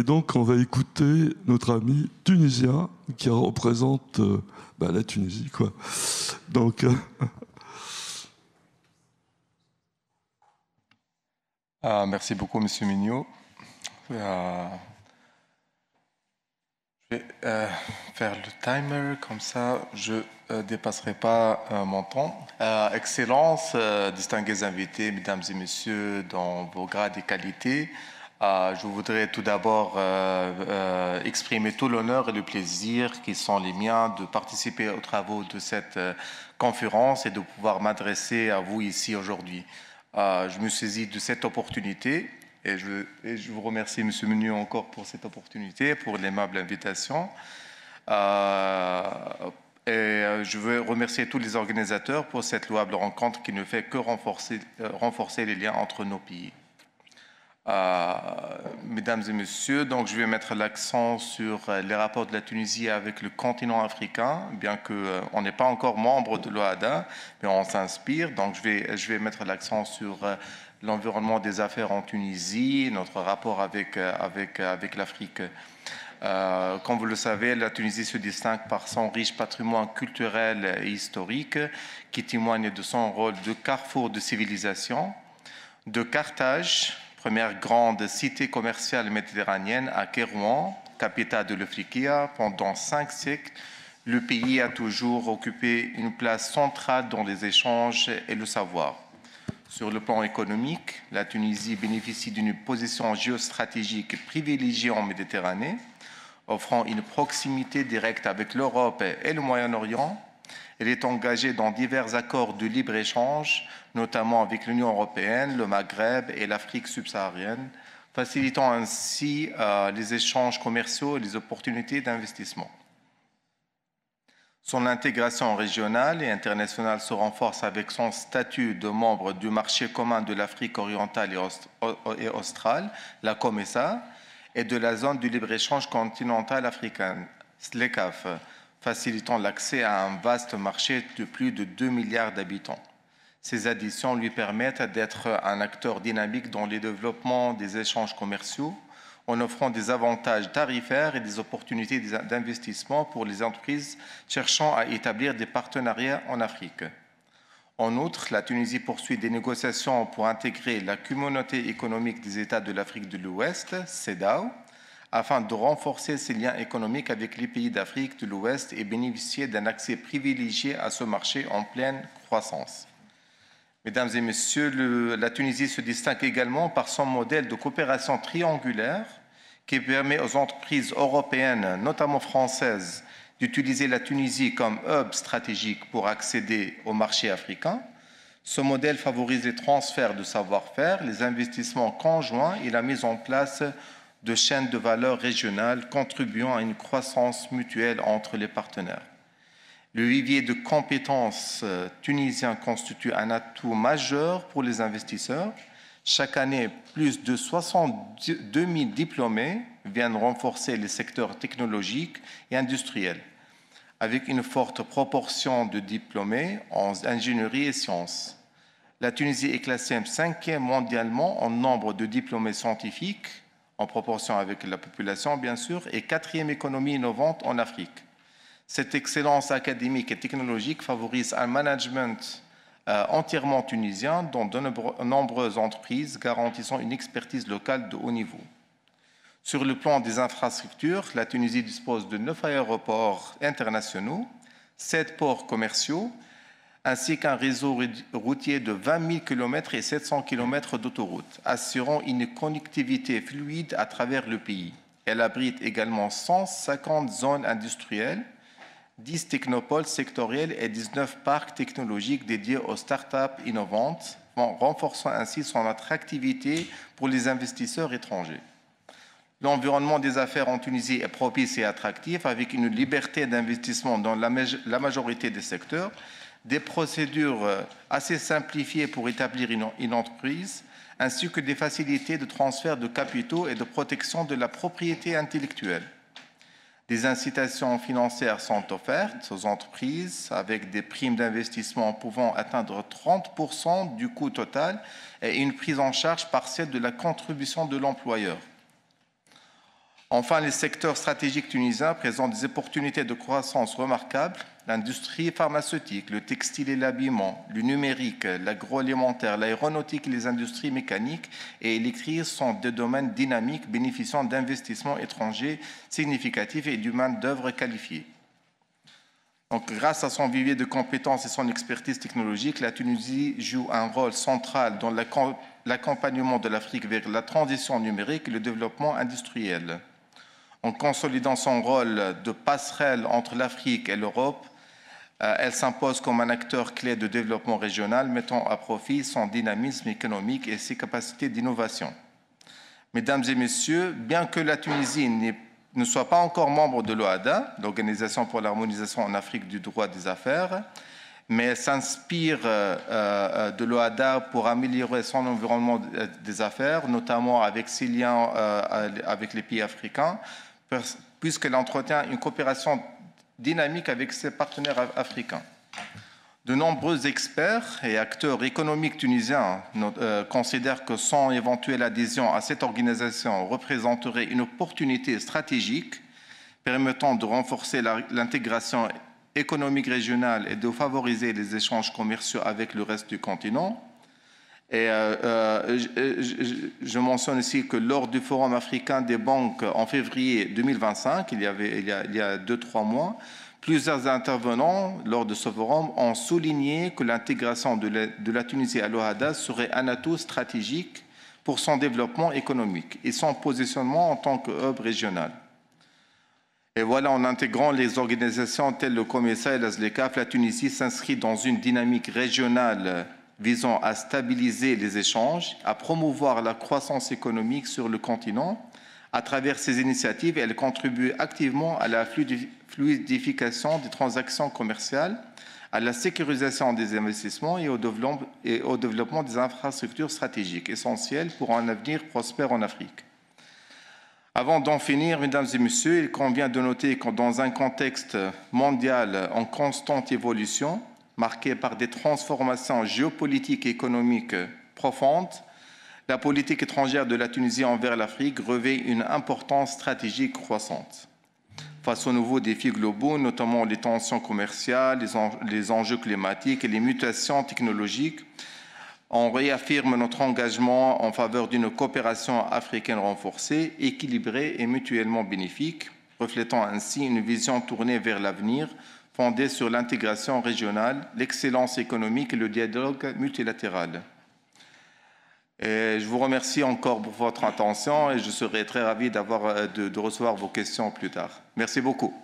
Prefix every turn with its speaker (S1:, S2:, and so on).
S1: Et donc, on va écouter notre ami tunisien qui représente la Tunisie, quoi. Donc,
S2: merci beaucoup, Monsieur Mignot. Je vais faire le timer, comme ça je ne dépasserai pas mon temps. Excellences, distingués invités, mesdames et messieurs, dans vos grades et qualités, je voudrais tout d'abord exprimer tout l'honneur et le plaisir qui sont les miens de participer aux travaux de cette conférence et de pouvoir m'adresser à vous ici aujourd'hui. Je me saisis de cette opportunité et je vous remercie, M. Mignot, encore pour cette opportunité, pour l'aimable invitation. Je veux remercier tous les organisateurs pour cette louable rencontre qui ne fait que renforcer les liens entre nos pays. Mesdames et messieurs, donc je vais mettre l'accent sur les rapports de la Tunisie avec le continent africain, bien qu'on n'est pas encore membre de l'OHADA, mais on s'inspire. Donc je vais mettre l'accent sur l'environnement des affaires en Tunisie, notre rapport avec l'Afrique. Comme vous le savez, la Tunisie se distingue par son riche patrimoine culturel et historique qui témoigne de son rôle de carrefour de civilisation, de Carthage, première grande cité commerciale méditerranéenne, à Kérouan, capitale de l'Afriqiya. Pendant 5 siècles, le pays a toujours occupé une place centrale dans les échanges et le savoir. Sur le plan économique, la Tunisie bénéficie d'une position géostratégique privilégiée en Méditerranée, offrant une proximité directe avec l'Europe et le Moyen-Orient. Elle est engagée dans divers accords de libre-échange, notamment avec l'Union européenne, le Maghreb et l'Afrique subsaharienne, facilitant ainsi les échanges commerciaux et les opportunités d'investissement. Son intégration régionale et internationale se renforce avec son statut de membre du marché commun de l'Afrique orientale et australe, la COMESA, et de la zone de libre-échange continentale africaine, SLECAF, facilitant l'accès à un vaste marché de plus de 2 milliards d'habitants. Ces additions lui permettent d'être un acteur dynamique dans le développement des échanges commerciaux, en offrant des avantages tarifaires et des opportunités d'investissement pour les entreprises cherchant à établir des partenariats en Afrique. En outre, la Tunisie poursuit des négociations pour intégrer la communauté économique des États de l'Afrique de l'Ouest, CEDAW, afin de renforcer ses liens économiques avec les pays d'Afrique de l'Ouest et bénéficier d'un accès privilégié à ce marché en pleine croissance. Mesdames et messieurs, la Tunisie se distingue également par son modèle de coopération triangulaire qui permet aux entreprises européennes, notamment françaises, d'utiliser la Tunisie comme hub stratégique pour accéder au marché africain. Ce modèle favorise les transferts de savoir-faire, les investissements conjoints et la mise en place de chaînes de valeur régionales contribuant à une croissance mutuelle entre les partenaires. Le vivier de compétences tunisien constitue un atout majeur pour les investisseurs. Chaque année, plus de 62 000 diplômés viennent renforcer les secteurs technologiques et industriels, avec une forte proportion de diplômés en ingénierie et sciences. La Tunisie est classée 5e mondialement en nombre de diplômés scientifiques, en proportion avec la population bien sûr, et 4e économie innovante en Afrique. Cette excellence académique et technologique favorise un management entièrement tunisien dans de nombreuses entreprises garantissant une expertise locale de haut niveau. Sur le plan des infrastructures, la Tunisie dispose de 9 aéroports internationaux, 7 ports commerciaux, ainsi qu'un réseau routier de 20 000 km et 700 km d'autoroutes, assurant une connectivité fluide à travers le pays. Elle abrite également 150 zones industrielles, 10 technopoles sectoriels et 19 parcs technologiques dédiés aux startups innovantes, renforçant ainsi son attractivité pour les investisseurs étrangers. L'environnement des affaires en Tunisie est propice et attractif, avec une liberté d'investissement dans la majorité des secteurs, des procédures assez simplifiées pour établir une entreprise, ainsi que des facilités de transfert de capitaux et de protection de la propriété intellectuelle. Des incitations financières sont offertes aux entreprises avec des primes d'investissement pouvant atteindre 30% du coût total et une prise en charge partielle de la contribution de l'employeur. Enfin, les secteurs stratégiques tunisiens présentent des opportunités de croissance remarquables. L'industrie pharmaceutique, le textile et l'habillement, le numérique, l'agroalimentaire, l'aéronautique et les industries mécaniques et électriques sont des domaines dynamiques bénéficiant d'investissements étrangers significatifs et d'une main-d'œuvre qualifiée. Donc, grâce à son vivier de compétences et son expertise technologique, la Tunisie joue un rôle central dans l'accompagnement de l'Afrique vers la transition numérique et le développement industriel. En consolidant son rôle de passerelle entre l'Afrique et l'Europe, elle s'impose comme un acteur clé de développement régional, mettant à profit son dynamisme économique et ses capacités d'innovation. Mesdames et messieurs, bien que la Tunisie ne soit pas encore membre de l'OHADA, l'Organisation pour l'harmonisation en Afrique du droit des affaires, mais elle s'inspire de l'OHADA pour améliorer son environnement des affaires, notamment avec ses liens avec les pays africains, puisqu'elle entretient une coopération dynamique avec ses partenaires africains. De nombreux experts et acteurs économiques tunisiens considèrent que son éventuelle adhésion à cette organisation représenterait une opportunité stratégique permettant de renforcer l'intégration économique régionale et de favoriser les échanges commerciaux avec le reste du continent. Et je mentionne ici que lors du Forum africain des banques en février 2025, il y a 2-3 mois, plusieurs intervenants lors de ce forum ont souligné que l'intégration de la Tunisie à l'OHADA serait un atout stratégique pour son développement économique et son positionnement en tant que hub régional. Et voilà, en intégrant les organisations telles le COMESA et la ZLECAf, la Tunisie s'inscrit dans une dynamique régionale visant à stabiliser les échanges, à promouvoir la croissance économique sur le continent. À travers ces initiatives, elle contribue activement à la fluidification des transactions commerciales, à la sécurisation des investissements et au développement des infrastructures stratégiques essentielles pour un avenir prospère en Afrique. Avant d'en finir, mesdames et messieurs, il convient de noter que dans un contexte mondial en constante évolution, marqué par des transformations géopolitiques et économiques profondes, la politique étrangère de la Tunisie envers l'Afrique revêt une importance stratégique croissante. Face aux nouveaux défis globaux, notamment les tensions commerciales, les enjeux climatiques et les mutations technologiques, on réaffirme notre engagement en faveur d'une coopération africaine renforcée, équilibrée et mutuellement bénéfique, reflétant ainsi une vision tournée vers l'avenir, fondée sur l'intégration régionale, l'excellence économique et le dialogue multilatéral. Et je vous remercie encore pour votre attention et je serai très ravi de recevoir vos questions plus tard. Merci beaucoup.